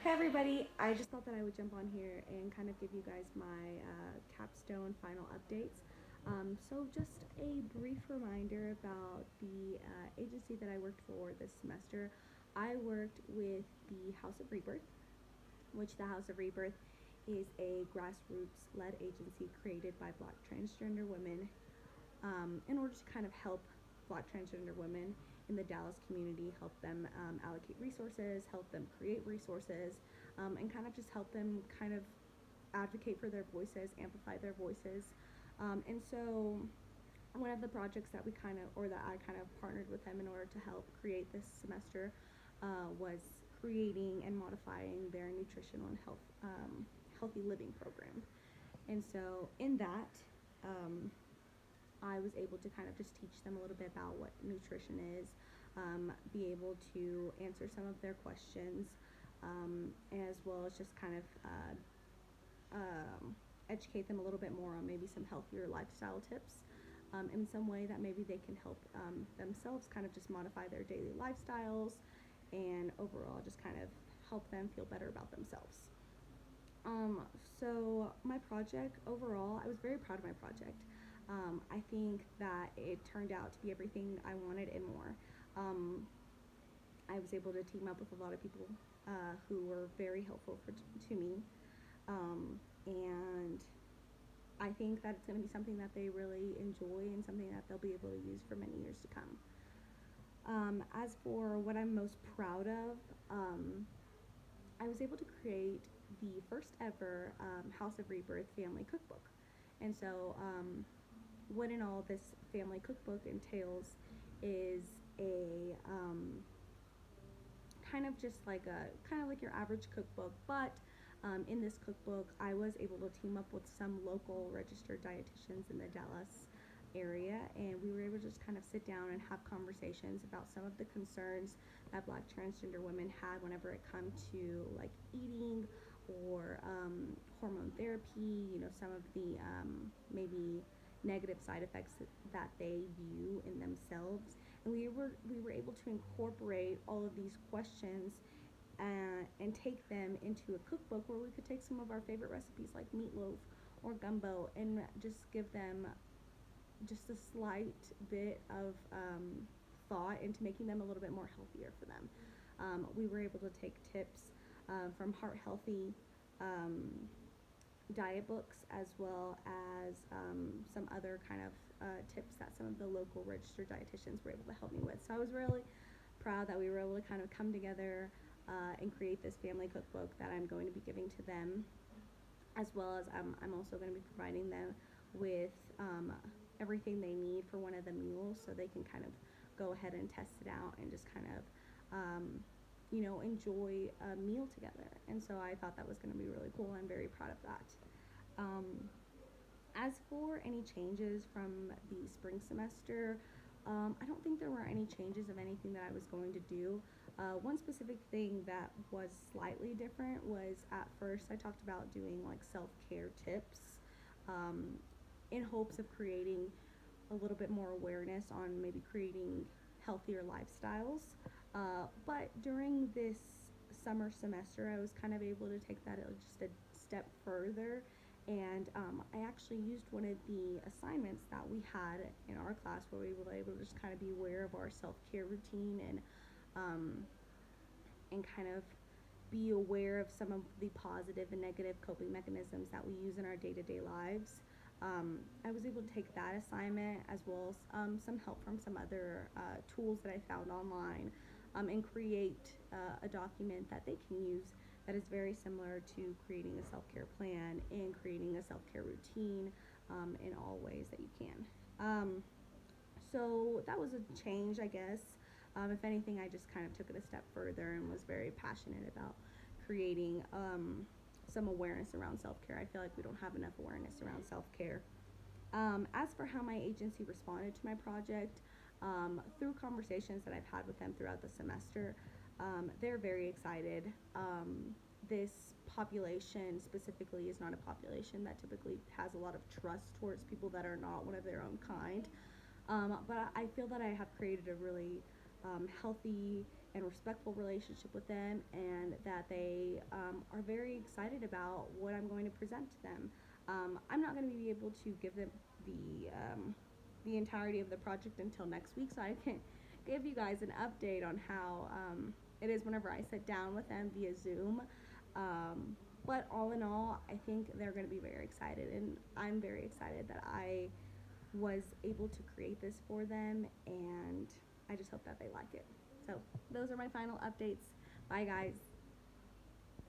Hey everybody, I just thought that I would jump on here and kind of give you guys my capstone final updates. So, just a brief reminder about the agency that I worked for this semester. I worked with the House of Rebirth, which the House of Rebirth is a grassroots led agency created by black transgender women in order to kind of help black transgender women in the Dallas community, help them allocate resources, help them create resources, and kind of just help them kind of advocate for their voices, amplify their voices. And so one of the projects that we kind of, or that I kind of partnered with them in order to help create this semester was creating and modifying their nutritional and healthy living program. And so in that, um, I was able to kind of just teach them a little bit about what nutrition is, be able to answer some of their questions, as well as just kind of educate them a little bit more on maybe some healthier lifestyle tips. In some way that maybe they can help themselves kind of just modify their daily lifestyles and overall just kind of help them feel better about themselves. Um, so my project overall, I was very proud of my project. I think that it turned out to be everything I wanted and more. Um, I was able to team up with a lot of people who were very helpful to me, and I think that it's going to be something that they really enjoy and something that they'll be able to use for many years to come. As for what I'm most proud of, I was able to create the first ever House of Rebirth family cookbook. And so, what in all this family cookbook entails is a kind of like your average cookbook, but in this cookbook, I was able to team up with some local registered dietitians in the Dallas area, and we were able to just kind of sit down and have conversations about some of the concerns that Black transgender women had whenever it come to like eating or hormone therapy. You know, some of the maybe negative side effects that they view in themselves, and we were able to incorporate all of these questions and take them into a cookbook where we could take some of our favorite recipes like meatloaf or gumbo and just give them just a slight bit of thought into making them a little bit more healthier for them. We were able to take tips from Heart Healthy diet books as well as some other kind of tips that some of the local registered dietitians were able to help me with. So I was really proud that we were able to kind of come together and create this family cookbook that I'm going to be giving to them, as well as I'm also going to be providing them with everything they need for one of the meals so they can kind of go ahead and test it out and just kind of enjoy a meal together. And so I thought that was going to be really cool. I'm very proud of that. Um, as for any changes from the spring semester, I don't think there were any changes of anything that I was going to do. One specific thing that was slightly different was at first I talked about doing like self care tips um, in hopes of creating a little bit more awareness on maybe creating healthier lifestyles. But during this summer semester, I was kind of able to take that just a step further. And I actually used one of the assignments that we had in our class where we were able to just kind of be aware of our self care routine um, and kind of be aware of some of the positive and negative coping mechanisms that we use in our day to day lives. I was able to take that assignment as well as some help from some other tools that I found online and create a document that they can use that is very similar to creating a self care plan and creating a self care routine in all ways that you can. So that was a change, I guess. If anything, I just kind of took it a step further and was very passionate about creating some awareness around self care. I feel like we don't have enough awareness around self care. As for how my agency responded to my project, through conversations that I've had with them throughout the semester, they're very excited. This population specifically is not a population that typically has a lot of trust towards people that are not one of their own kind. But I feel that I have created a really healthy and respectful relationship with them, and that they are very excited about what I'm going to present to them. I'm not going to be able to give them the entirety of the project until next week, so I can give you guys an update on how it is whenever I sit down with them via Zoom. Um, but all in all, I think they're going to be very excited, and I'm very excited that I was able to create this for them, and I just hope that they like it. So those are my final updates. Bye, guys.